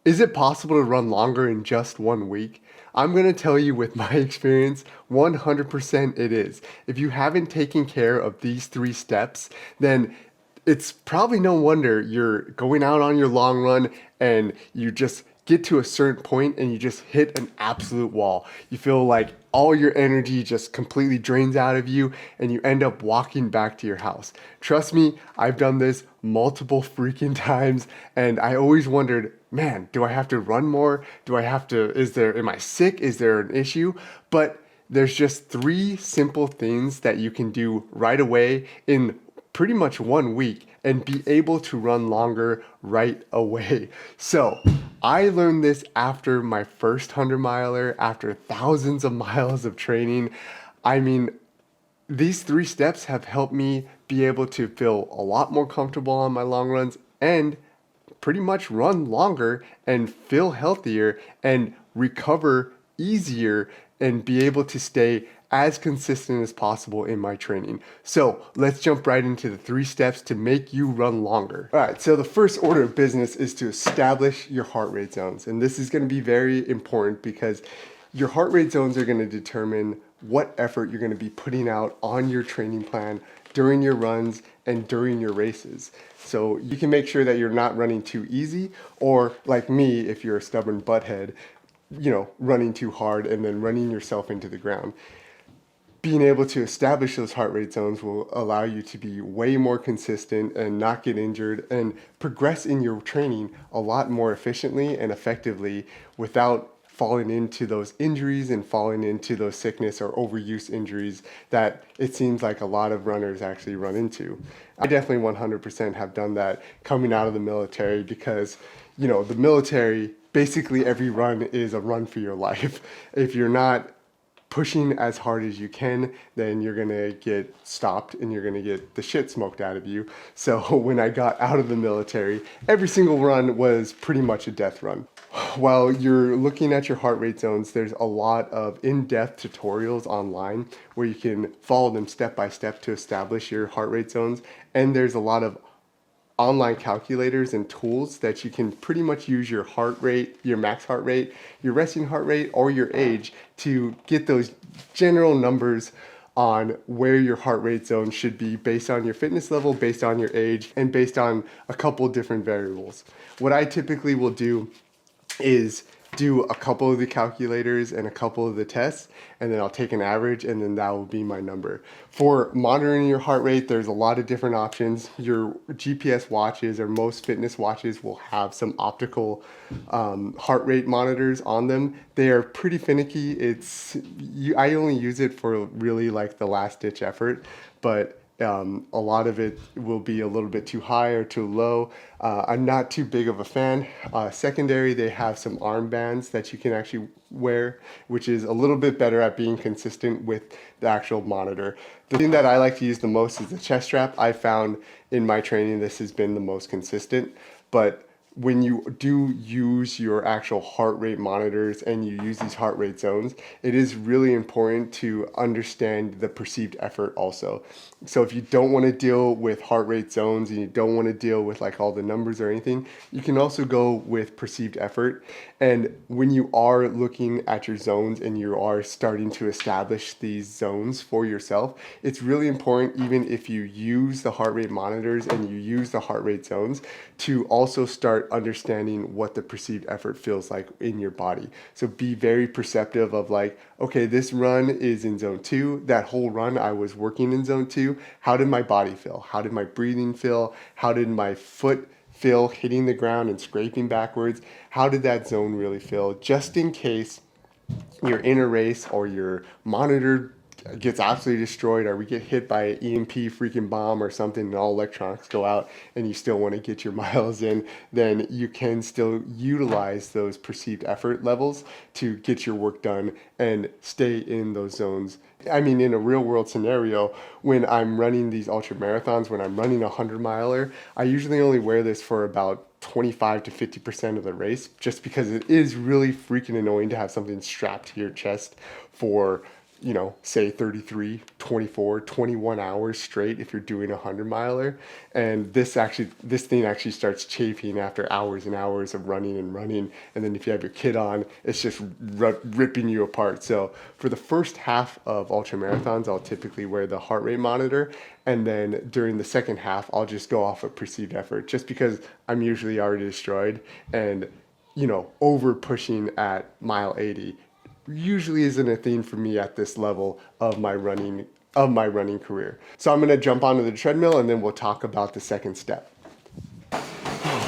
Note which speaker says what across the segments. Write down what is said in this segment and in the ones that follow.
Speaker 1: Is it possible to run longer in just 1 week? I'm going to tell you with my experience, 100% it is. If you haven't taken care of these 3 steps, then it's probably no wonder you're going out on your long run and you just get to a certain point and you just hit an absolute wall. You feel like all your energy just completely drains out of you and you end up walking back to your house. Trust me, I've done this multiple freaking times and I always wondered, man, do I have to run more? Am I sick? Is there an issue? But there's just 3 simple things that you can do right away in pretty much 1 week and be able to run longer right away. So I learned this after my first 100 miler, after thousands of miles of training. I mean, these 3 steps have helped me be able to feel a lot more comfortable on my long runs and pretty much run longer and feel healthier and recover easier and be able to stay as consistent as possible in my training. So let's jump right into the 3 steps to make you run longer. All right, so the first order of business is to establish your heart rate zones. And this is going to be very important because your heart rate zones are going to determine what effort you're going to be putting out on your training plan during your runs and during your races. So you can make sure that you're not running too easy, or like me, if you're a stubborn butthead, running too hard and then running yourself into the ground. Being able to establish those heart rate zones will allow you to be way more consistent and not get injured and progress in your training a lot more efficiently and effectively without falling into those injuries and falling into those sickness or overuse injuries that it seems like a lot of runners actually run into. I definitely 100% have done that coming out of the military because, the military, basically every run is a run for your life. If you're not pushing as hard as you can, then you're gonna get stopped and you're gonna get the shit smoked out of you. So when I got out of the military, every single run was pretty much a death run. While you're looking at your heart rate zones, there's a lot of in-depth tutorials online where you can follow them step by step to establish your heart rate zones. And there's a lot of online calculators and tools that you can pretty much use your heart rate, your max heart rate, your resting heart rate, or your age to get those general numbers on where your heart rate zone should be based on your fitness level, based on your age, and based on a couple different variables. What I typically will do is do a couple of the calculators and a couple of the tests, and then I'll take an average, and then that will be my number. For monitoring your heart rate, there's a lot of different options. Your GPS watches or most fitness watches will have some optical heart rate monitors on them. They are pretty finicky. I only use it for really like the last ditch effort, but a lot of it will be a little bit too high or too low. I'm not too big of a fan. Secondary, they have some armbands that you can actually wear, which is a little bit better at being consistent with the actual monitor. The thing that I like to use the most is the chest strap. I found in my training this has been the most consistent, but when you do use your actual heart rate monitors and you use these heart rate zones, it is really important to understand the perceived effort also. So if you don't want to deal with heart rate zones and you don't want to deal with like all the numbers or anything, you can also go with perceived effort. And when you are looking at your zones and you are starting to establish these zones for yourself, it's really important, even if you use the heart rate monitors and you use the heart rate zones, to also start understanding what the perceived effort feels like in your body. So be very perceptive of like, okay, this run is in zone 2. That whole run I was working in zone 2. How did my body feel? How did my breathing feel? How did my foot feel hitting the ground and scraping backwards? How did that zone really feel? Just in case you're in a race or your monitor gets absolutely destroyed, or we get hit by an EMP freaking bomb or something and all electronics go out and you still want to get your miles in, then you can still utilize those perceived effort levels to get your work done and stay in those zones. I mean, in a real world scenario, when I'm running these ultra marathons, when I'm running a 100 miler, I usually only wear this for about 25 to 50% of the race, just because it is really freaking annoying to have something strapped to your chest for you know, say 33, 24, 21 hours straight if you're doing a 100-miler. And this thing actually starts chafing after hours and hours of running and running. And then if you have your kit on, it's just ripping you apart. So for the first half of ultra marathons, I'll typically wear the heart rate monitor. And then during the second half, I'll just go off of perceived effort, just because I'm usually already destroyed, and, you know, over pushing at mile 80 usually isn't a thing for me at this level of my running career. So I'm gonna jump onto the treadmill and then we'll talk about the second step.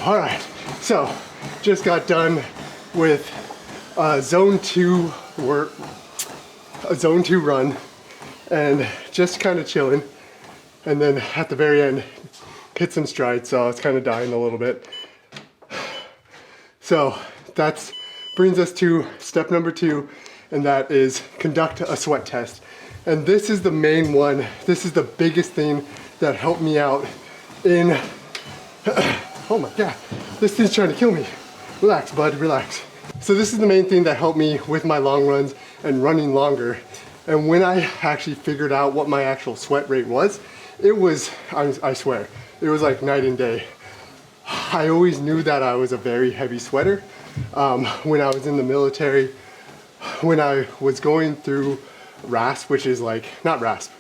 Speaker 1: All right, so just got done with a zone 2 run, and just kind of chilling. And then at the very end, hit some strides, so I was kind of dying a little bit. So that brings us to step number 2, and that is conduct a sweat test. And this is the main one. This is the biggest thing that helped me out in, oh my God, this thing's trying to kill me. Relax, bud, relax. So this is the main thing that helped me with my long runs and running longer. And when I actually figured out what my actual sweat rate was, it was, I swear, it was like night and day. I always knew that I was a very heavy sweater. When I was in the military, when I was going through RASP, which is like, not RASP,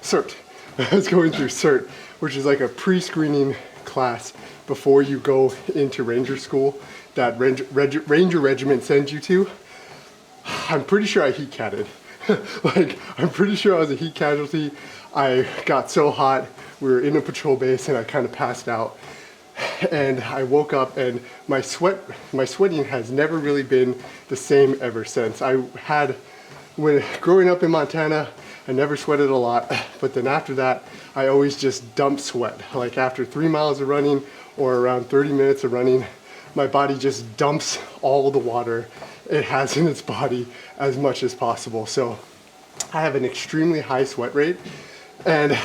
Speaker 1: CERT. I was going through CERT, which is like a pre-screening class before you go into Ranger school that Ranger Regiment sends you to. I'm pretty sure I heat catted. Like, I'm pretty sure I was a heat casualty. I got so hot, we were in a patrol base and I kind of passed out. And I woke up and my sweating has never really been the same ever since. When growing up in Montana, I never sweated a lot, but then after that, I always just dumped sweat. Like after 3 miles of running or around 30 minutes of running, my body just dumps all the water it has in its body as much as possible. So I have an extremely high sweat rate, and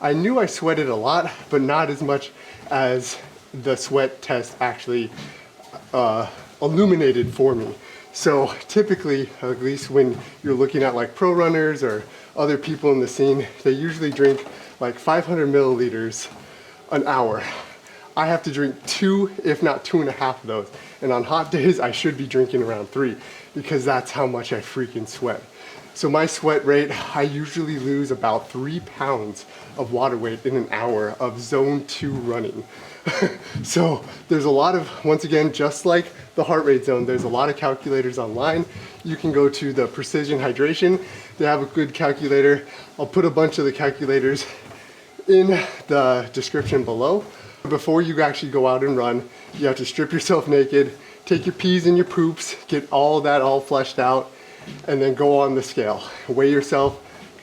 Speaker 1: I knew I sweated a lot, but not as much as the sweat test actually illuminated for me. So typically, at least when you're looking at like pro runners or other people in the scene, they usually drink like 500 milliliters an hour. I have to drink 2, if not 2.5 of those. And on hot days, I should be drinking around 3, because that's how much I freaking sweat. So my sweat rate, I usually lose about 3 pounds of water weight in an hour of zone 2 running. So there's a lot of, once again, just like the heart rate zone, there's a lot of calculators online. You can go to the Precision Hydration. They have a good calculator. I'll put a bunch of the calculators in the description below. Before you actually go out and run, you have to strip yourself naked, take your pees and your poops, get all that all fleshed out, and then go on the scale. Weigh yourself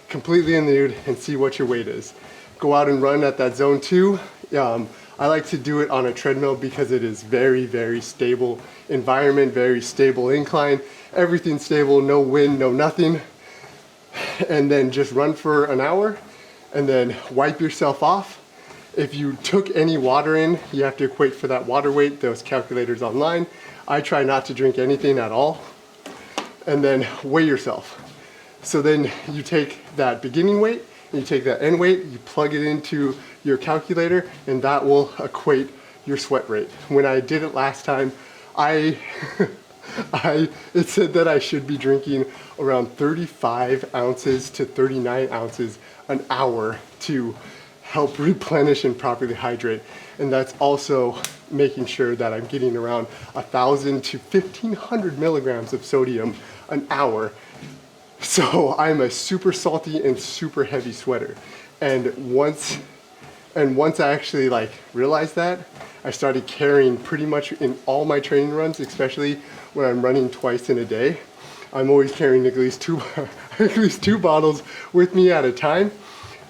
Speaker 1: completely in the nude and see what your weight is. Go out and run at that zone 2. I like to do it on a treadmill because it is very, very stable environment, very stable incline, everything's stable, no wind, no nothing. And then just run for an hour and then wipe yourself off. If you took any water in, you have to equate for that water weight, those calculators online. I try not to drink anything at all. And then weigh yourself. So then you take that beginning weight, and you take that end weight, you plug it into your calculator, and that will equate your sweat rate. When I did it last time, it said that I should be drinking around 35 ounces to 39 ounces an hour to help replenish and properly hydrate. And that's also making sure that I'm getting around 1,000 to 1,500 milligrams of sodium an hour. So I'm a super salty and super heavy sweater. And once I actually like realized that, I started carrying pretty much in all my training runs, especially when I'm running twice in a day. I'm always carrying at least two bottles with me at a time.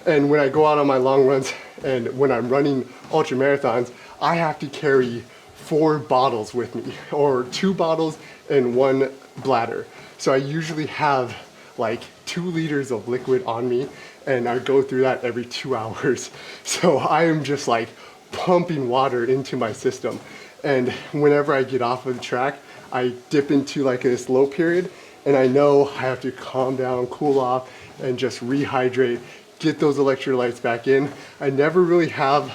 Speaker 1: And when I go out on my long runs and when I'm running ultra marathons, I have to carry 4 bottles with me, or 2 bottles and 1 bladder. So I usually have like 2 liters of liquid on me, and I go through that every 2 hours. So I am just like pumping water into my system. And whenever I get off of the track, I dip into like this low period, and I know I have to calm down, cool off, and just rehydrate, get those electrolytes back in. I never really have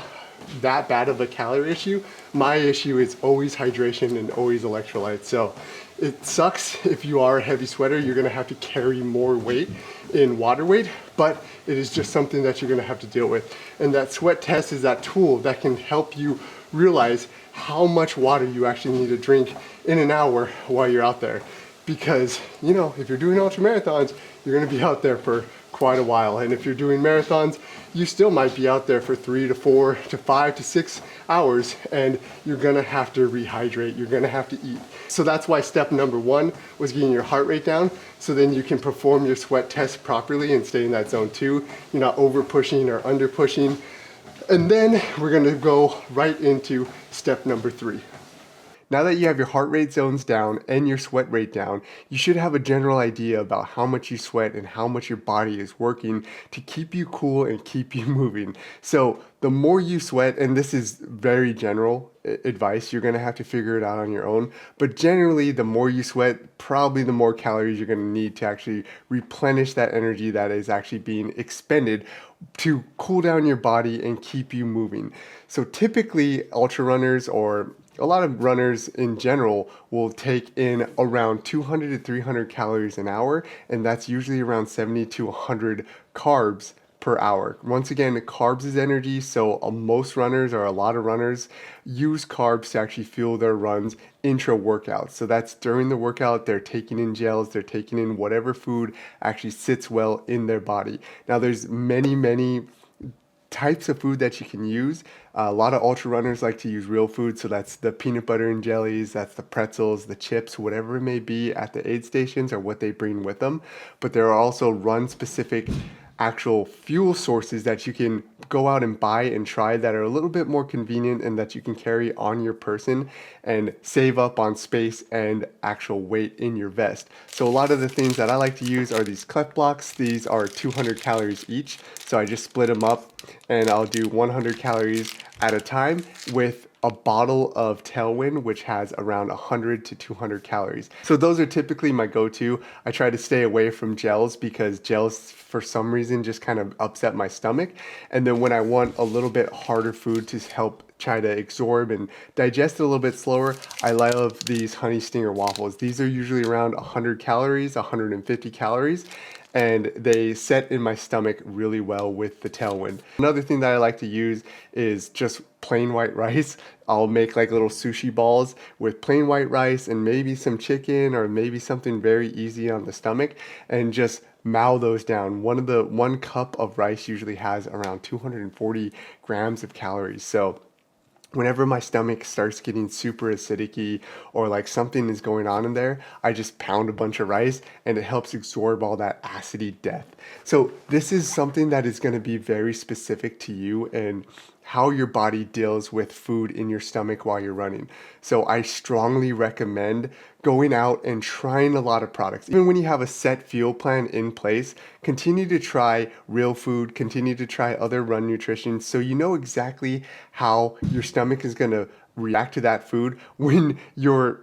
Speaker 1: that bad of a calorie issue. My issue is always hydration and always electrolytes. So it sucks if you are a heavy sweater, you're gonna have to carry more weight in water weight, but it is just something that you're gonna have to deal with. And that sweat test is that tool that can help you realize how much water you actually need to drink in an hour while you're out there. Because, you know, if you're doing ultra marathons, you're gonna be out there for quite a while. And if you're doing marathons, you still might be out there for 3 to 4 to 5 to 6 hours, and you're gonna have to rehydrate, you're gonna have to eat. So that's why step number 1 was getting your heart rate down, so then you can perform your sweat test properly and stay in that zone 2. You're not over pushing or under pushing. And then we're gonna go right into step number 3. Now that you have your heart rate zones down and your sweat rate down, you should have a general idea about how much you sweat and how much your body is working to keep you cool and keep you moving. So the more you sweat, and this is very general advice, you're gonna have to figure it out on your own, but generally the more you sweat, probably the more calories you're gonna need to actually replenish that energy that is actually being expended to cool down your body and keep you moving. So typically ultra runners, or a lot of runners in general, will take in around 200 to 300 calories an hour, and that's usually around 70 to 100 carbs per hour. Once again, carbs is energy, so most runners, or a lot of runners, use carbs to actually fuel their runs intra-workout. So that's during the workout, they're taking in gels, they're taking in whatever food actually sits well in their body. Now there's many types of food that you can use. A lot of ultra runners like to use real food, so that's the peanut butter and jellies, that's the pretzels, the chips, whatever it may be at the aid stations or what they bring with them. But there are also run specific actual fuel sources that you can go out and buy and try that are a little bit more convenient and that you can carry on your person and save up on space and actual weight in your vest. So a lot of the things that I like to use are these clef blocks. These are 200 calories each. So I just split them up and I'll do 100 calories at a time with a bottle of Tailwind, which has around 100 to 200 calories. So those are typically my go-to. I try to stay away from gels because gels, for some reason, just kind of upset my stomach. And then when I want a little bit harder food to help try to absorb and digest it a little bit slower, I love these honey stinger waffles. These are usually around 100 calories, 150 calories, and they set in my stomach really well with the Tailwind. Another thing that I like to use is just plain white rice. I'll make like little sushi balls with plain white rice and maybe some chicken or maybe something very easy on the stomach, and just mow those down. One cup of rice usually has around 240 grams of calories. So whenever my stomach starts getting super acidic or like something is going on in there, I just pound a bunch of rice and it helps absorb all that acidy death. So this is something that is going to be very specific to you and how your body deals with food in your stomach while you're running. So I strongly recommend going out and trying a lot of products. Even when you have a set fuel plan in place, continue to try real food, continue to try other run nutrition so you know exactly how your stomach is going to react to that food when you're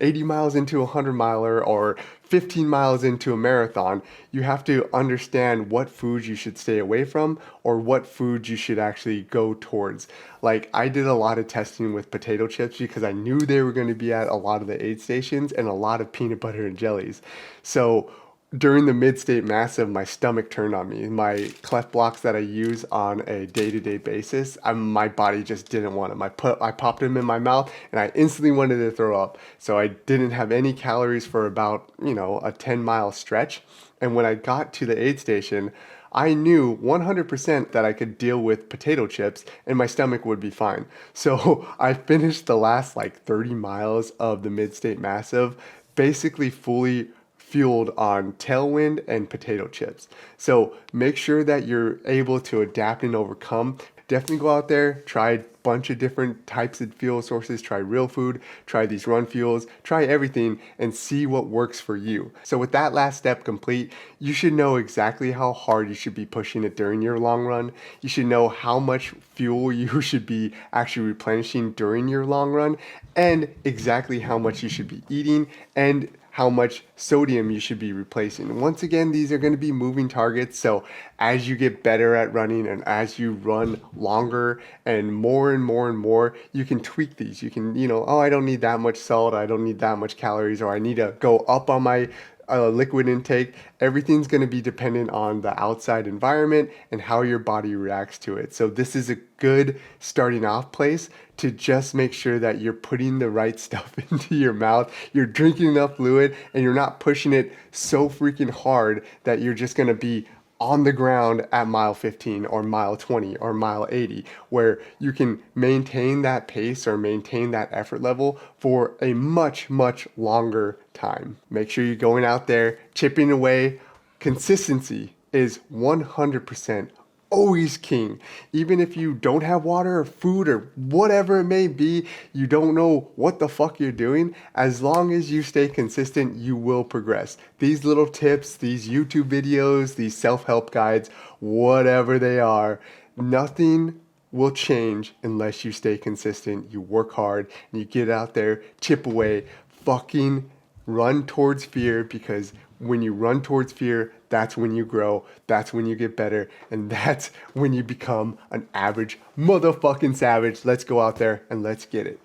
Speaker 1: 80 miles into a 100-miler or 15 miles into a marathon. You have to understand what foods you should stay away from or what foods you should actually go towards. Like I did a lot of testing with potato chips because I knew they were going to be at a lot of the aid stations and a lot of peanut butter and jellies. So during the mid-state massive, my stomach turned on me. My clef blocks that I use on a day-to-day basis, my body just didn't want them. I popped them in my mouth and I instantly wanted to throw up. So I didn't have any calories for about, a 10-mile stretch. And when I got to the aid station, I knew 100% that I could deal with potato chips and my stomach would be fine. So I finished the last 30 miles of the mid-state massive, basically fully fueled on Tailwind and potato chips. So make sure that you're able to adapt and overcome. Definitely go out there, try a bunch of different types of fuel sources, try real food, try these run fuels, try everything and see what works for you. So with that last step complete, you should know exactly how hard you should be pushing it during your long run. You should know how much fuel you should be actually replenishing during your long run and exactly how much you should be eating and how much sodium you should be replacing. Once again, these are going to be moving targets. So as you get better at running and as you run longer and more and more and more, you can tweak these. You can, oh, I don't need that much salt. I don't need that much calories, or I need to go up on my liquid intake. Everything's going to be dependent on the outside environment and how your body reacts to it. So this is a good starting off place to just make sure that you're putting the right stuff into your mouth, you're drinking enough fluid, and you're not pushing it so freaking hard that you're just going to be on the ground at mile 15 or mile 20 or mile 80, where you can maintain that pace or maintain that effort level for a much, much longer time. Make sure you're going out there, chipping away. Consistency is 100% always king. Even if you don't have water or food or whatever it may be, you don't know what the fuck you're doing, as long as you stay consistent, you will progress. These little tips, these YouTube videos, these self-help guides, whatever they are, nothing will change unless you stay consistent, you work hard, and you get out there, chip away, fucking run towards fear, because when you run towards fear, that's when you grow, that's when you get better, and that's when you become an average motherfucking savage. Let's go out there and let's get it.